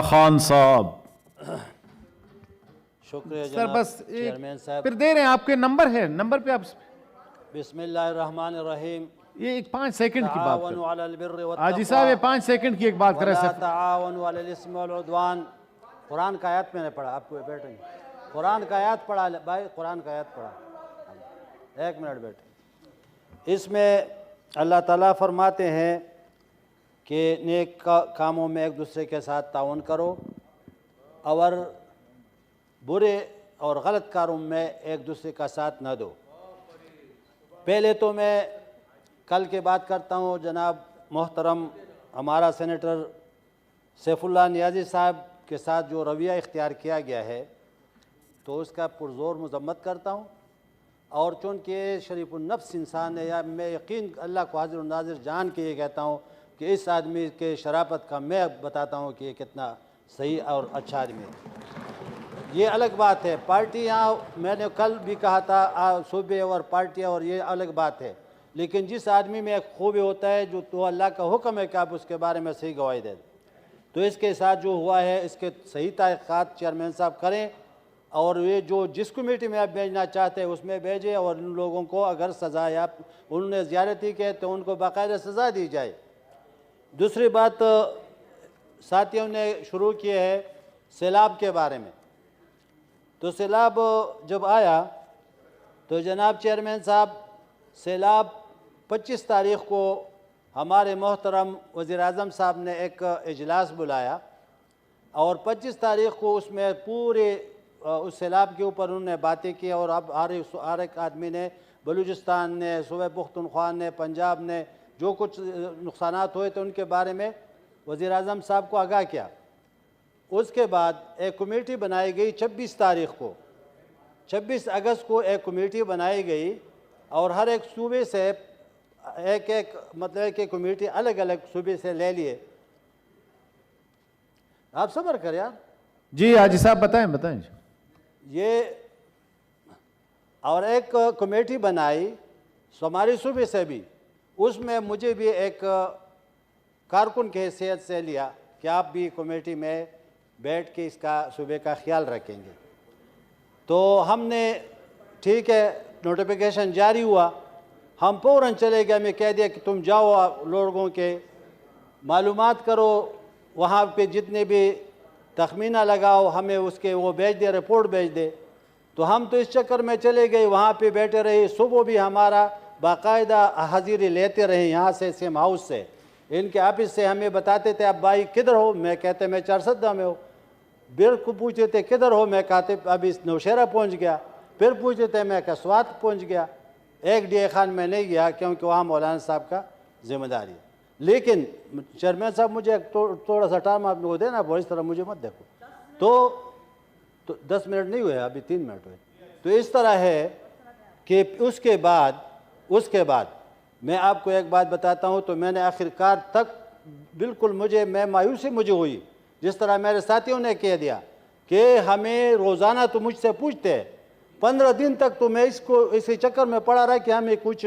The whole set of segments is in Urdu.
خان صاحب شکریہ سر جناب بس چیئرمین صاحب. پھر دے رہے ہیں آپ کے نمبر ہے نمبر پہ آپ بسم اللہ الرحمن الرحیم. یہ ایک 5 سیکنڈ کی بات تعاونوا علی البر کریں والتقوی حاجی صاحب یہ 5 سیکنڈ کی ایک بات کریں ولا سر تعاونوا علی الاسم والعدوان. قرآن کا آیات میں نے پڑھا, آپ کو بیٹھیں قرآن کا آیات پڑھا بھائی, قرآن کا آیات پڑھا. 1 منٹ بیٹھیں. اس میں اللہ تعالیٰ فرماتے ہیں کہ نیک کاموں میں ایک دوسرے کے ساتھ تعاون کرو اور برے اور غلط کاروں میں ایک دوسرے کا ساتھ نہ دو. پہلے تو میں کل کے بات کرتا ہوں. جناب محترم ہمارا سینیٹر سیف اللہ نیازی صاحب کے ساتھ جو رویہ اختیار کیا گیا ہے تو اس کا پرزور مذمت کرتا ہوں. اور چونکہ شریف النفس انسان ہے, یا میں یقین اللہ کو حاضر و ناظر جان کے یہ کہتا ہوں کہ اس آدمی کے شرافت کا میں بتاتا ہوں کہ یہ کتنا صحیح اور اچھا آدمی ہے. یہ الگ بات ہے. پارٹی یہاں میں نے کل بھی کہا تھا صوبے اور پارٹیاں اور یہ الگ بات ہے, لیکن جس آدمی میں ایک خوبی ہوتا ہے جو تو اللہ کا حکم ہے کہ آپ اس کے بارے میں صحیح گواہی دیں. تو اس کے ساتھ جو ہوا ہے اس کے صحیح تحقیقات چیئرمین صاحب کریں, اور یہ جو جس کمیٹی میں آپ بھیجنا چاہتے ہیں اس میں بھیجیں, اور ان لوگوں کو اگر سزا یا انہوں نے زیادتی کی تو ان کو باقاعدہ سزا دی جائے. دوسری بات ساتھیوں نے شروع کی ہے سیلاب کے بارے میں. تو سیلاب جب آیا تو جناب چیئرمین صاحب سیلاب 25 تاریخ کو ہمارے محترم وزیر اعظم صاحب نے ایک اجلاس بلایا, اور 25 تاریخ کو اس میں پورے اس سیلاب کے اوپر انہوں نے باتیں کی, اور اب ہر ایک آدمی نے, بلوچستان نے, صوبہ پختونخوا نے, پنجاب نے جو کچھ نقصانات ہوئے تھے ان کے بارے میں وزیر اعظم صاحب کو آگاہ کیا. اس کے بعد ایک کمیٹی بنائی گئی 26 تاریخ کو, 26 اگست کو ایک کمیٹی بنائی گئی, اور ہر ایک صوبے سے ایک مطلب کہ کمیٹی الگ الگ صوبے سے لے لیے. آپ صبر کر یار. جی حاجی صاحب بتائیں یہ اور ایک کمیٹی بنائی ہماری صوبے سے بھی, اس میں مجھے بھی ایک کارکن کی حیثیت سے لیا کہ آپ بھی کمیٹی میں بیٹھ کے اس کا صوبے کا خیال رکھیں گے. تو ہم نے ٹھیک ہے, نوٹیفیکیشن جاری ہوا, ہم فوراً چلے گئے. میں کہہ دیا کہ تم جاؤ لوگوں کے معلومات کرو, وہاں پہ جتنے بھی تخمینہ لگاؤ, ہمیں اس کے وہ بھیج دے, رپورٹ بھیج دے. تو ہم تو اس چکر میں چلے گئے, وہاں پہ بیٹھے رہے. صبح بھی ہمارا باقاعدہ حاضری لیتے رہے یہاں سے سیم ہاؤس سے, ان کے آفس سے ہمیں بتاتے تھے اب بھائی کدھر ہو, میں کہتے میں چارسدہ میں ہو. پھر کو پوچھتے تھے کدھر ہو, میں کہتے ابھی نوشہرہ پہنچ گیا. پھر پوچھتے تھے میں کہ سوات پہنچ گیا. ایک ڈی اے خان میں نہیں گیا کیونکہ وہاں مولانا صاحب کا ذمہ داری ہے. لیکن چیئرمین صاحب مجھے تھوڑا سا ٹائم آپ کو دینا, اس طرح مجھے مت دیکھو. تو 10 منٹ نہیں ہوئے, ابھی 3 منٹ ہوئے. تو اس طرح ہے کہ اس کے بعد میں آپ کو ایک بات بتاتا ہوں. تو میں نے آخرکار تک بالکل میں مایوسی مجھے ہوئی, جس طرح میرے ساتھیوں نے کہہ دیا کہ ہمیں روزانہ تو مجھ سے پوچھتے ہیں, 15 دن تک تو میں اسی چکر میں پڑا رہا کہ ہمیں کچھ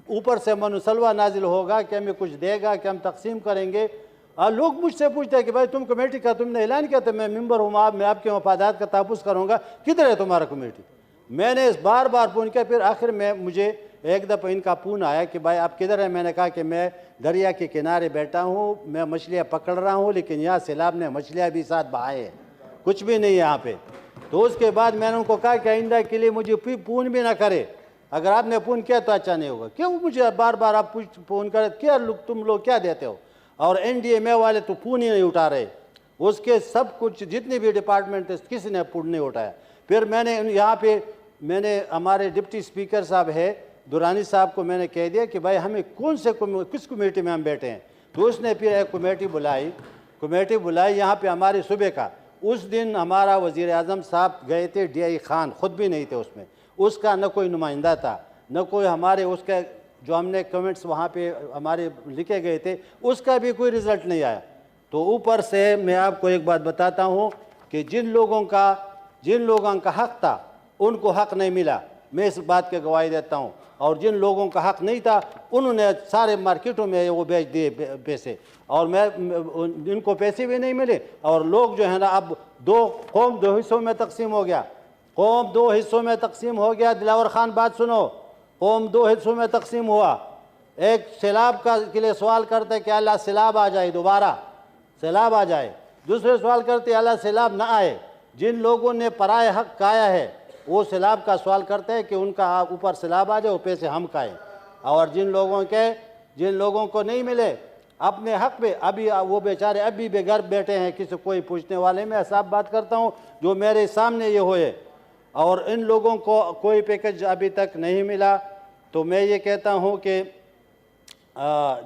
اوپر سے منسلوہ نازل ہوگا, کہ ہمیں کچھ دے گا, کہ ہم تقسیم کریں گے. لوگ مجھ سے پوچھتے ہیں کہ بھائی تم کمیٹی کا تم نے اعلان کیا تھا, میں ممبر ہوں, میں آپ کے مفادات کا تحفظ کروں گا, کدھر ہے تمہارا کمیٹی. میں نے اس بار فون کیا. پھر آخر میں مجھے ایک دفعہ ان کا فون آیا کہ بھائی آپ کدھر ہیں. میں نے کہا کہ میں دریا کے کنارے بیٹھا ہوں, میں مچھلیاں پکڑ رہا ہوں, لیکن یہاں سیلاب نے مچھلیاں بھی ساتھ بہائے ہیں, کچھ بھی نہیں یہاں پہ. تو اس کے بعد میں نے ان کو کہا کہ آئندہ کے لیے مجھے فون بھی نہ کرے, اگر آپ نے فون کیا تو اچھا نہیں ہوگا. کیوں مجھے بار بار آپ فون کرے, کیا تم لوگ کیا دیتے ہو. اور این ڈی ایم اے والے تو فون ہی نہیں اٹھا رہے, اس کے سب کچھ جتنی بھی ڈپارٹمنٹ ہے کسی نے فون نہیں اٹھایا. پھر میں نے یہاں پہ ہمارے ڈپٹی اسپیکر صاحب ہے دورانی صاحب کو میں نے کہہ دیا کہ بھائی ہمیں کس کمیٹی میں ہم بیٹھے ہیں. تو اس نے پھر ایک کمیٹی بلائی یہاں پہ ہمارے صوبے کا. اس دن ہمارا وزیر اعظم صاحب گئے تھے, ڈی آئی خان خود بھی نہیں تھے اس میں, اس کا نہ کوئی نمائندہ تھا, نہ کوئی ہمارے اس کا جو ہم نے کمنٹس وہاں پہ ہمارے لکھے گئے تھے اس کا بھی کوئی رزلٹ نہیں آیا. تو اوپر سے میں آپ کو ایک بات بتاتا ہوں کہ جن لوگوں کا حق تھا ان کو حق نہیں ملا. میں اس بات کی گواہی دیتا ہوں. اور جن لوگوں کا حق نہیں تھا انہوں نے سارے مارکیٹوں میں وہ بیچ دیے پیسے، اور میں ان کو پیسے بھی نہیں ملے، اور لوگ جو ہے نا اب قوم دو حصوں میں تقسیم ہو گیا، قوم دو حصوں میں تقسیم ہو گیا۔ دلاور خان بات سنو، قوم دو حصوں میں تقسیم ہوا، ایک سیلاب کے لیے سوال کرتے کہ اللہ سیلاب آ جائے، دوبارہ سیلاب آ جائے، دوسرے سوال کرتے اللہ سیلاب نہ آئے۔ جن لوگوں نے پرائے حق کھایا ہے وہ سیلاب کا سوال کرتے ہیں کہ ان کا اوپر سیلاب آ جائے، وہ پیسے ہم کھائیں، اور جن لوگوں کو نہیں ملے اپنے حق پہ، ابھی وہ بیچارے ابھی بے گھر بیٹھے ہیں، کسی کوئی پوچھنے والے، میں صاف بات کرتا ہوں جو میرے سامنے یہ ہوئے، اور ان لوگوں کو کوئی پیکج ابھی تک نہیں ملا۔ تو میں یہ کہتا ہوں کہ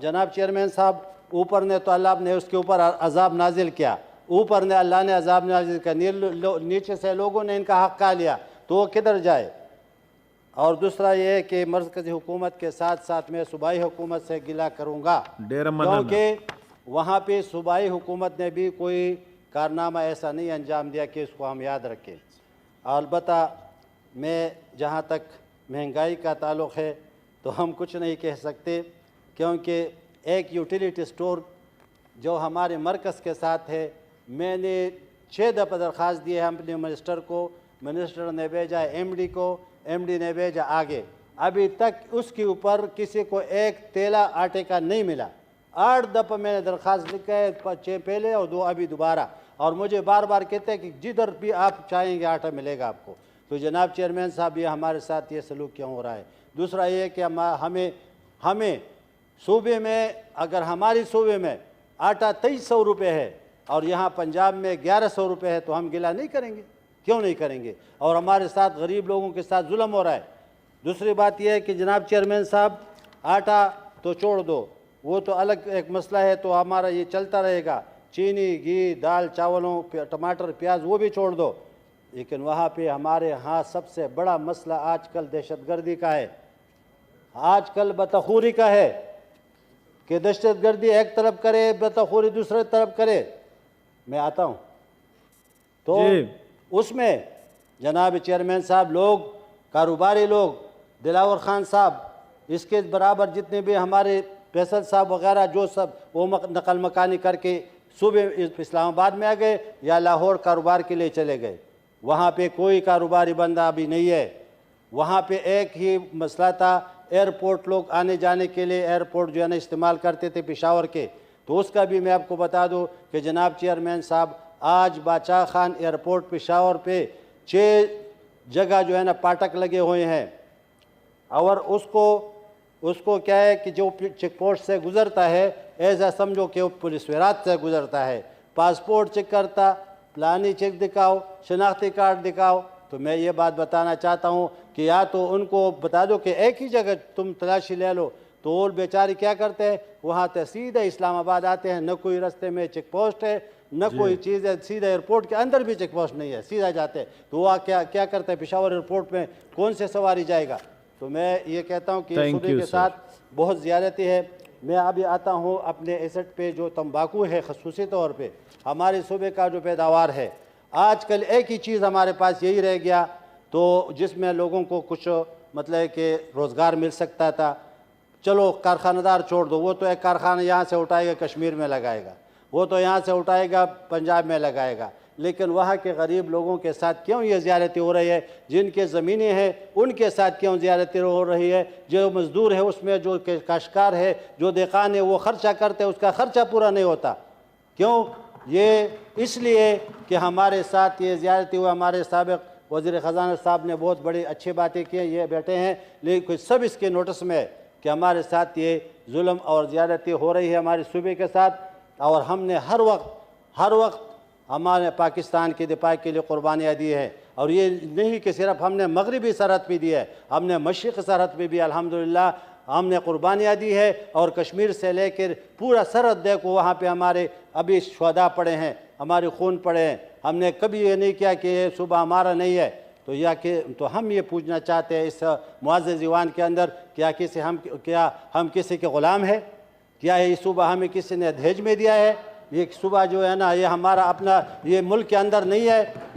جناب چیئرمین صاحب، اوپر نے تو اللہ نے اس کے اوپر عذاب نازل کیا، اوپر نے اللہ نے عذاب نازل کیا، نیچے سے لوگوں نے ان کا حق کھا لیا، تو وہ کدھر جائے؟ اور دوسرا یہ ہے کہ مرکزی حکومت کے ساتھ ساتھ میں صوبائی حکومت سے گلہ کروں گا، کیونکہ وہاں پہ صوبائی حکومت نے بھی کوئی کارنامہ ایسا نہیں انجام دیا کہ اس کو ہم یاد رکھیں۔ البتہ میں جہاں تک مہنگائی کا تعلق ہے تو ہم کچھ نہیں کہہ سکتے، کیونکہ ایک یوٹیلیٹی سٹور جو ہمارے مرکز کے ساتھ ہے، میں نے 6 دفعہ درخواست دی ہے اپنے منسٹر کو، منسٹر نے بھیجا ایم ڈی کو، ایم ڈی نے بھیجا آگے، ابھی تک اس کے اوپر کسی کو ایک تیلا آٹے کا نہیں ملا۔ 8 دفعہ میں نے درخواست لکھا ہے، 6 پہلے اور 2 ابھی دوبارہ، اور مجھے بار بار کہتے ہیں کہ جدھر بھی آپ چاہیں گے آٹا ملے گا آپ کو۔ تو جناب چیئرمین صاحب، یہ ہمارے ساتھ یہ سلوک کیوں ہو رہا ہے؟ دوسرا یہ کہ ہمیں صوبے میں، اگر ہماری صوبے میں آٹا 2300 روپے ہے اور یہاں پنجاب میں 1100 روپے ہے، تو ہم گلہ نہیں کریں گے؟ کیوں نہیں کریں گے؟ اور ہمارے ساتھ غریب لوگوں کے ساتھ ظلم ہو رہا ہے۔ دوسری بات یہ ہے کہ جناب چیئرمین صاحب، آٹا تو چھوڑ دو، وہ تو الگ ایک مسئلہ ہے، تو ہمارا یہ چلتا رہے گا، چینی، گھی، دال، چاولوں، ٹماٹر، پیاز وہ بھی چھوڑ دو، لیکن وہاں پہ ہمارے ہاں سب سے بڑا مسئلہ آج کل دہشت گردی کا ہے، آج کل بتخوری کا ہے، کہ دہشت گردی ایک طرف کرے، بتخوری دوسرے طرف کرے۔ میں آتا ہوں تو اس میں جناب چیئرمین صاحب، لوگ کاروباری لوگ، دلاور خان صاحب، اس کے برابر جتنے بھی ہمارے فیصل صاحب وغیرہ، جو سب وہ نقل مکانی کر کے صوبے اسلام آباد میں آ گئے یا لاہور کاروبار کے لیے چلے گئے۔ وہاں پہ کوئی کاروباری بندہ ابھی نہیں ہے۔ وہاں پہ ایک ہی مسئلہ تھا، ایئرپورٹ لوگ آنے جانے کے لیے ایئرپورٹ جو ہے نا استعمال کرتے تھے پشاور کے، تو اس کا بھی میں آپ کو بتا دوں کہ جناب چیئرمین صاحب، آج بادشاہ خان ایئرپورٹ پشاور پہ 6 جگہ جو ہے نا پاٹک لگے ہوئے ہیں، اور اس کو کیا ہے کہ جو چیک پوسٹ سے گزرتا ہے، ایسا سمجھو کہ وہ پولیس ویرات سے گزرتا ہے، پاسپورٹ چیک کرتا، پلانی چیک دکھاؤ، شناختی کارڈ دکھاؤ۔ تو میں یہ بات بتانا چاہتا ہوں کہ یا تو ان کو بتا دو کہ ایک ہی جگہ تم تلاشی لے لو، تو وہ بیچارے کیا کرتے ہیں، وہاں سے سیدھا اسلام آباد آتے ہیں، نہ کوئی رستے میں چیک پوسٹ ہے، نہ کوئی چیز ہے، سیدھا ایئرپورٹ کے اندر بھی چیک پوسٹ نہیں ہے، سیدھا جاتے ہیں، تو وہ کیا کرتے ہیں، پشاور ایئرپورٹ میں کون سے سواری جائے گا؟ تو میں یہ کہتا ہوں کہ صوبے کے ساتھ بہت زیادتی ہے۔ میں ابھی آتا ہوں اپنے ایسٹ پہ، جو تمباکو ہے خصوصی طور پہ ہمارے صوبے کا جو پیداوار ہے، آج کل ایک ہی چیز ہمارے پاس یہی رہ گیا، تو جس میں لوگوں کو کچھ مطلب کہ روزگار مل سکتا تھا۔ چلو کارخانہ دار چھوڑ دو، وہ تو ایک کارخانہ یہاں سے اٹھائے گا کشمیر میں لگائے گا، وہ تو یہاں سے اٹھائے گا پنجاب میں لگائے گا، لیکن وہاں کے غریب لوگوں کے ساتھ کیوں یہ زیادتی ہو رہی ہے؟ جن کے زمینیں ہیں ان کے ساتھ کیوں زیادتی ہو رہی ہے؟ جو مزدور ہے اس میں، جو کاشتکار ہے، جو دہقان ہے، وہ خرچہ کرتے ہیں، اس کا خرچہ پورا نہیں ہوتا۔ کیوں؟ یہ اس لیے کہ ہمارے ساتھ یہ زیادتی ہوئی۔ ہمارے سابق وزیر خزانہ صاحب نے بہت بڑی اچھی باتیں کی ہیں، یہ بیٹھے ہیں، لیکن سب اس کے نوٹس میں کہ ہمارے ساتھ یہ ظلم اور زیادتی ہو رہی ہے ہمارے صوبے کے ساتھ، اور ہم نے ہر وقت ہمارے پاکستان کے دفاع کے لیے قربانیاں دی ہیں۔ اور یہ نہیں کہ صرف ہم نے مغربی سرحد پہ دی ہے، ہم نے مشرق سرحد پہ بھی الحمدللہ ہم نے قربانیاں دی ہے، اور کشمیر سے لے کر پورا سرحد دیکھو، وہاں پہ ہمارے ابھی شہداء پڑے ہیں، ہمارے خون پڑے ہیں۔ ہم نے کبھی یہ نہیں کیا کہ یہ صوبہ ہمارا نہیں ہے۔ تو ہم یہ پوچھنا چاہتے ہیں اس معزز ایوان کے اندر، کیا ہم کسی کے غلام ہیں؟ کیا یہ صوبہ ہمیں کسی نے دہیج میں دیا ہے؟ یہ صوبہ جو ہے نا، یہ ہمارا اپنا، یہ ملک کے اندر نہیں ہے۔